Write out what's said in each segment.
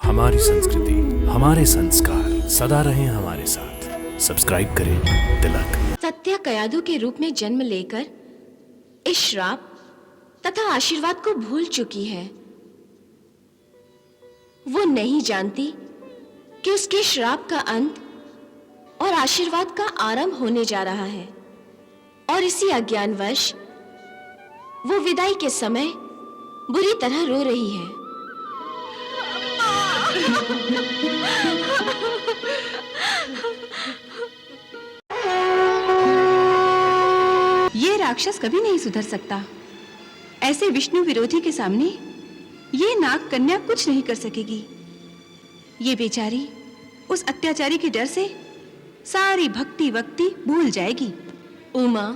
हमारी संस्कृति, हमारे संस्कार सदा रहें हमारे साथ। सब्सक्राइब करें तिलक। सत्या कयाधु के रूप में जन्म लेकर इस श्राप तथा आशीर्वाद को भूल चुकी है। वो नहीं जानती कि उसके श्राप का अंत और आशीर्वाद का आरंभ होने जा रहा है, और इसी अज्ञानवश वो विदाई के समय बुरी तरह रो रही है। ये राक्षस कभी नहीं सुधर सकता। ऐसे विष्णु विरोधी के सामने ये नाग कन्या कुछ नहीं कर सकेगी। ये बेचारी उस अत्याचारी के डर से सारी भक्ति वक्ति भूल जाएगी। उमा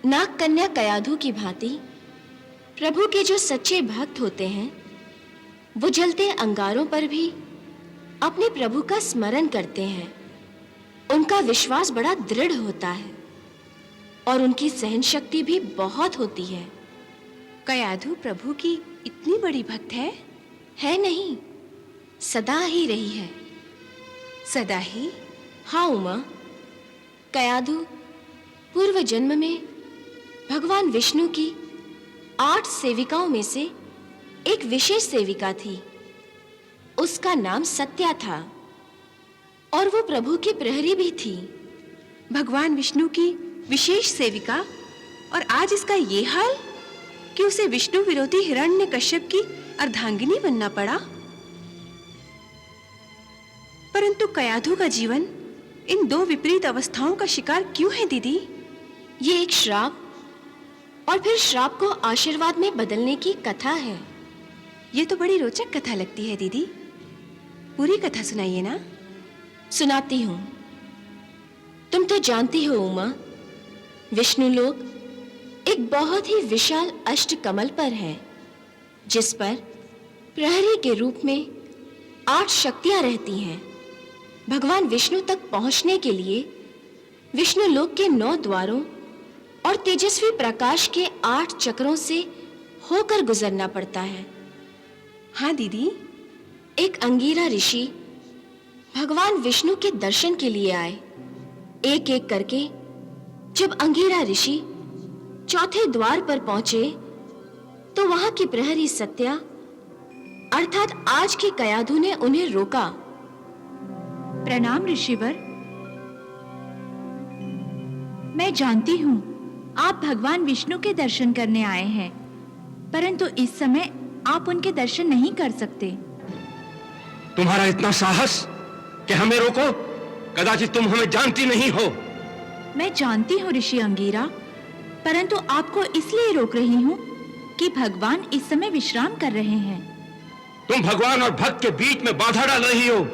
नाग कन्या कयाधु की भांति प्रभु के जो सच्चे भक्त होते हैं, वो जलते अंगारों पर भी अपने प्रभु का स्मरण करते हैं। उनका विश्वास बड़ा दृढ़ होता है और उनकी सहन शक्ति भी बहुत होती है। कयाधु प्रभु की इतनी बड़ी भक्त है? है नहीं, सदा ही रही है। सदा ही? हाँ उमा, कयाधु पूर्व जन्म में भगवान विष्णु की 8 सेविकाओं में से एक विशेष सेविका थी। उसका नाम सत्या था और वो प्रभु की प्रहरी भी थी। भगवान विष्णु की विशेष सेविका, और आज इसका ये हाल कि उसे विष्णु विरोधी हिरण्यकश्यप की अर्धांगिनी बनना पड़ा। परंतु कयाधु का जीवन इन 2 विपरीत अवस्थाओं का शिकार क्यों है दीदी? ये एक श्राप और फिर श्राप को आशीर्वाद में बदलने की कथा है। ये तो बड़ी रोचक कथा लगती है दीदी। पूरी कथा सुनाइए ना। सुनाती हूँ। तुम तो जानती हो उमा, विष्णु लोक एक बहुत ही विशाल अष्टकमल पर है, जिस पर प्रहरी के रूप में 8 शक्तियां रहती हैं। भगवान विष्णु तक पहुंचने के लिए विष्णु लोक के 9 द्वारों और तेजस्वी प्रकाश के 8 चक्रों से होकर गुजरना पड़ता है। हाँ दीदी। एक अंगीरा ऋषि भगवान विष्णु के दर्शन के लिए आए। एक एक करके जब अंगीरा ऋषि 4थे द्वार पर पहुंचे, तो वहां की प्रहरी सत्या अर्थात आज की कयाधु ने उन्हें रोका। प्रणाम ऋषिवर। मैं जानती हूँ आप भगवान विष्णु के दर्शन करने आए हैं, परंतु इस समय आप उनके दर्शन नहीं कर सकते। तुम्हारा इतना साहस कि हमें रोको? कदाचित तुम हमें जानती नहीं हो। मैं जानती हूँ ऋषि अंगीरा, परंतु आपको इसलिए रोक रही हूँ कि भगवान इस समय विश्राम कर रहे हैं। तुम भगवान और भक्त के बीच में बाधा डाल रही हो।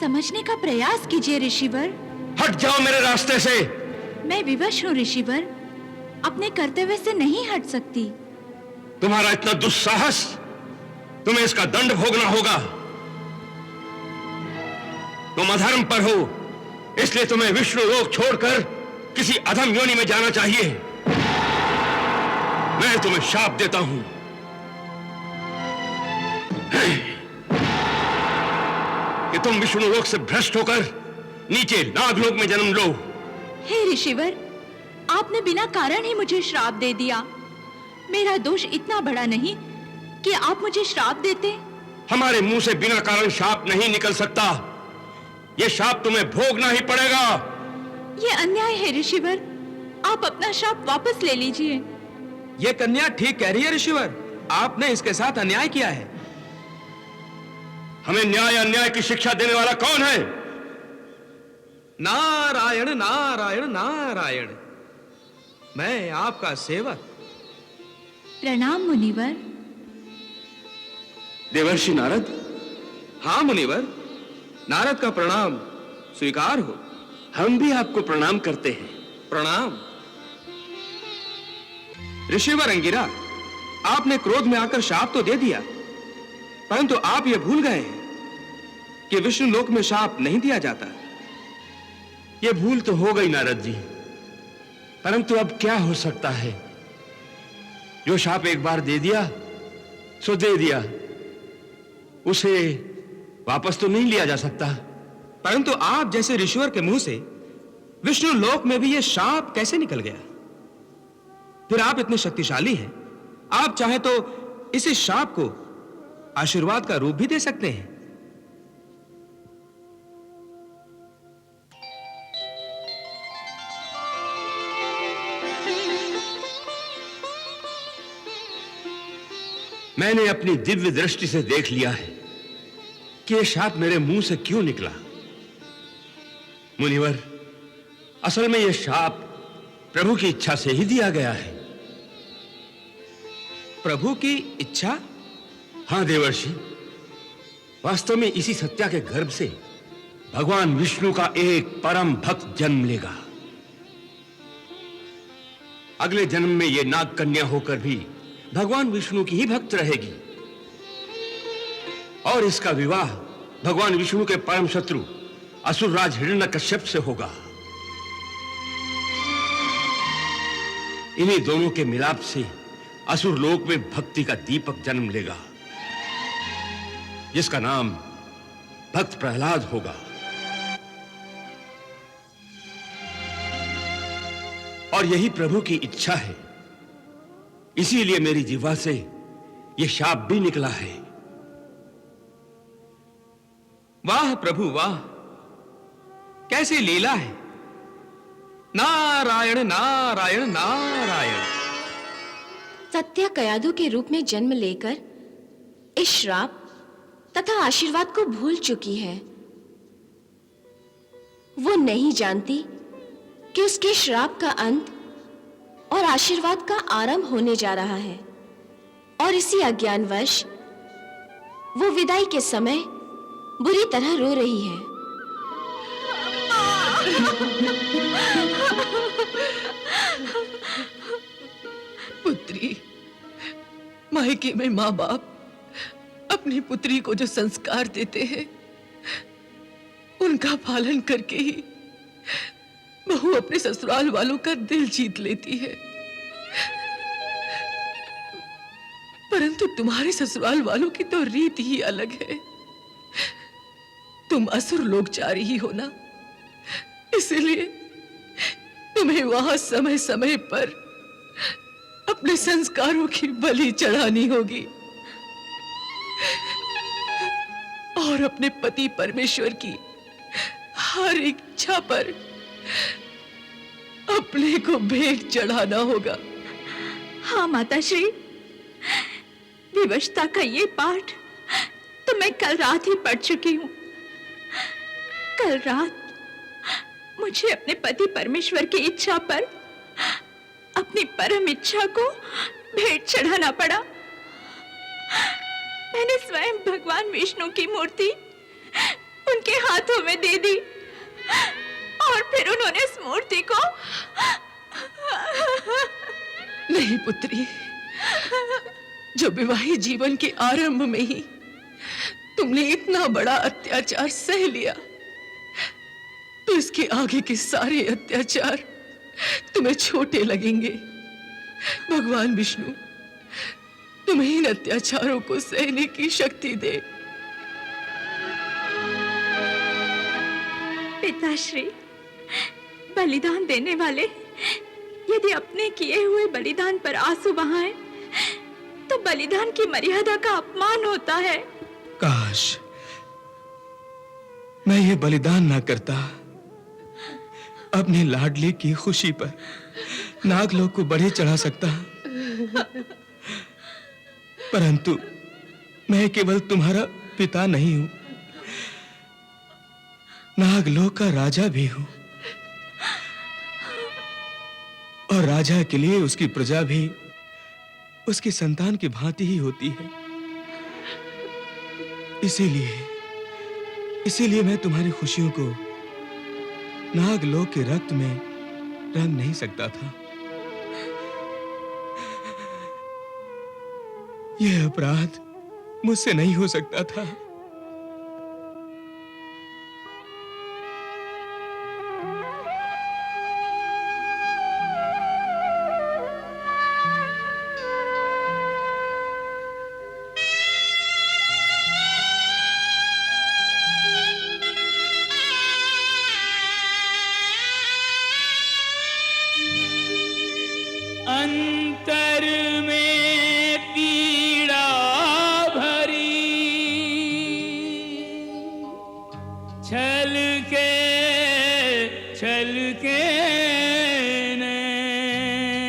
समझने का प्रयास कीजिए ऋषिवर। हट जाओ मेरे रास्ते से। मैं विवश हूँ ऋषिवर, अपने कर्तव्य से नहीं हट सकती। तुम्हारा इतना दुस्साहस, तुम्हें इसका दंड भोगना होगा। तुम अधर्म पर हो, इसलिए तुम्हें विष्णु लोक छोड़कर किसी अधम योनि में जाना चाहिए। मैं तुम्हें शाप देता हूं कि तुम विष्णु लोक से भ्रष्ट होकर नीचे नागलोक में जन्म लो। हे ऋषिवर, आपने बिना कारण ही मुझे श्राप दे दिया। मेरा दोष इतना बड़ा नहीं कि आप मुझे श्राप देते। हमारे मुंह से बिना कारण शाप नहीं निकल सकता। यह शाप तुम्हें भोगना ही पड़ेगा। यह अन्याय है ऋषिवर, आप अपना शाप वापस ले लीजिए। यह कन्या ठीक कह रही है ऋषिवर, आपने इसके साथ अन्याय किया है। हमें न्याय अन्याय की शिक्षा देने वाला कौन है? नारायण नारायण नारायण, मैं आपका सेवक। प्रणाम मुनिवर। देवर्षि नारद। हाँ मुनिवर, नारद का प्रणाम स्वीकार हो। हम भी आपको प्रणाम करते हैं। प्रणाम। ऋषिवर अंगिरा, आपने क्रोध में आकर शाप तो दे दिया, परंतु आप यह भूल गए हैं कि विष्णु लोक में शाप नहीं दिया जाता। यह भूल तो हो गई नारद जी, परंतु अब क्या हो सकता है। जो शाप एक बार दे दिया सो दे दिया, उसे वापस तो नहीं लिया जा सकता। परंतु आप जैसे ऋषिवर के मुंह से विष्णु लोक में भी यह शाप कैसे निकल गया? फिर आप इतने शक्तिशाली हैं, आप चाहे तो इस शाप को आशीर्वाद का रूप भी दे सकते हैं। मैंने अपनी दिव्य दृष्टि से देख लिया है कि यह शाप मेरे मुंह से क्यों निकला। मुनिवर, असल में यह शाप प्रभु की इच्छा से ही दिया गया है। प्रभु की इच्छा? हां देवर्षि, वास्तव में इसी सत्या के गर्भ से भगवान विष्णु का एक परम भक्त जन्म लेगा। अगले जन्म में यह नाग कन्या होकर भी भगवान विष्णु की ही भक्त रहेगी और इसका विवाह भगवान विष्णु के परम शत्रु असुरराज हिरण्यकश्यप से होगा। इन्हीं दोनों के मिलाप से असुर लोक में भक्ति का दीपक जन्म लेगा, जिसका नाम भक्त प्रहलाद होगा। और यही प्रभु की इच्छा है, इसीलिए मेरी जिह्वा से यह शाप भी निकला है। वाह प्रभु वाह, कैसी लीला है! नारायण नारायण नारायण। सत्या कयादु के रूप में जन्म लेकर इस श्राप तथा आशीर्वाद को भूल चुकी है। वो नहीं जानती कि उसके श्राप का अंत और आशीर्वाद का आरंभ होने जा रहा है, और इसी अज्ञानवश वो विदाई के समय बुरी तरह रो रही है। पुत्री, मायके में माँ बाप अपनी पुत्री को जो संस्कार देते हैं, उनका पालन करके ही बहू अपने ससुराल वालों का दिल जीत लेती है। परंतु तुम्हारे ससुराल वालों की तो रीत ही अलग है। तुम असुर लोक जा रही हो ना, इसलिए तुम्हें वहां समय समय पर अपने संस्कारों की बलि चढ़ानी होगी और अपने पति परमेश्वर की हर इच्छा पर अपने को भेंट चढ़ाना होगा। हाँ माताश्री, विवशता का ये पाठ तो मैं कल रात ही पढ़ चुकी हूँ। कल रात मुझे अपने पति परमेश्वर की इच्छा पर अपनी परम इच्छा को भेंट चढ़ाना पड़ा। मैंने स्वयं भगवान विष्णु की मूर्ति उनके हाथों में दे दी और फिर उन्होंने इस मूर्ति को नहीं पुत्री, जो विवाहित जीवन के आरंभ में ही तुमने इतना बड़ा अत्याचार सह लिया, तो इसके आगे के सारे अत्याचार तुम्हें छोटे लगेंगे। भगवान विष्णु तुम्हें इन अत्याचारों को सहने की शक्ति दे। पिताश्री, बलिदान देने वाले यदि अपने किए हुए बलिदान पर आंसू बहाएं, तो बलिदान की मर्यादा का अपमान होता है। काश मैं ये बलिदान ना करता, अपने लाडली की खुशी पर नागलोक को बढ़े चढ़ा सकता। परंतु मैं केवल तुम्हारा पिता नहीं हूं, नागलोक का राजा भी हूं, और राजा के लिए उसकी प्रजा भी उसकी संतान की भांति ही होती है। इसीलिए मैं तुम्हारी खुशियों को नागलोक के रक्त में रंग नहीं सकता था। यह अपराध मुझसे नहीं हो सकता था। छल के नैन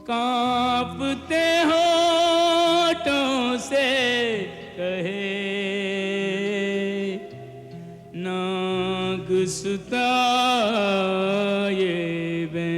कांपते होठों से कहे ना गुस्ता ये बैन।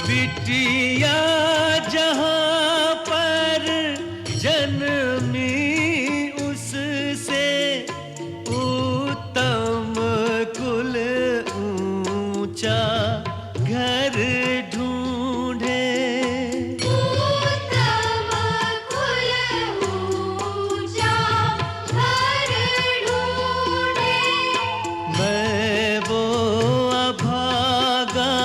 बिटिया जहाँ पर जन्मी उससे उत्तम कुल ऊंचा घर ढूंढे। उत्तम कुल ऊंचा घर ढूंढे। मैं वो अभागा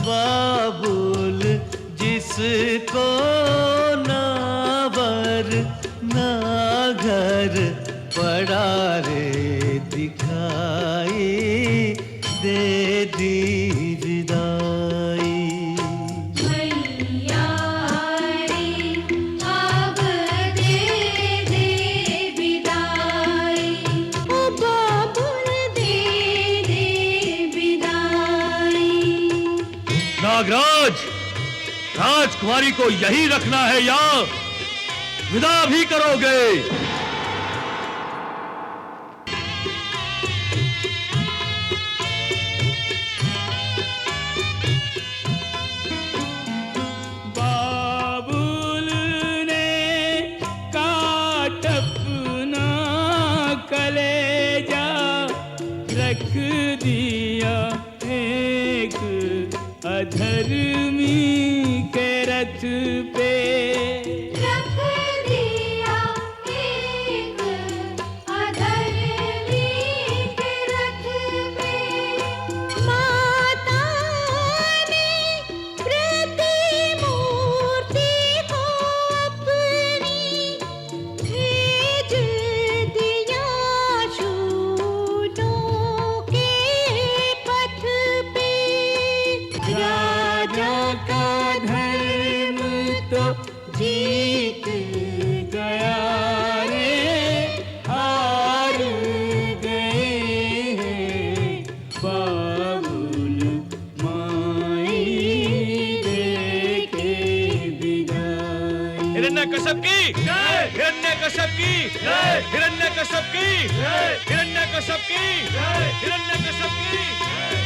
बाबुल जिसको ना वर ना घर पड़ा रे दिखाई दे दी विदाई। मैया रे अब दे दे विदाई। ओ बाबुल दे दे विदाई। नागराज, राजकुमारी को यही रखना है या विदा भी करोगे? बाबुल ने काट अपना कलेजा रख दिया है एक अधर्मी के रथ पे रख दिया एक अधर्मी के रथ पे। माता ने प्रतिमूर्ति को अपनी भेज दिया शूलों के पथ पे। राजा का धर्म तो जीत गया रे, हार गए हैं बाबुल माई देके विदाई। हिरण्यकश्यप की जय, हिरण्यकश्यप की जय, हिरण्यकश्यप की जय, हिरण्यकश्यप की जय, हिरण्यकश्यप की जय।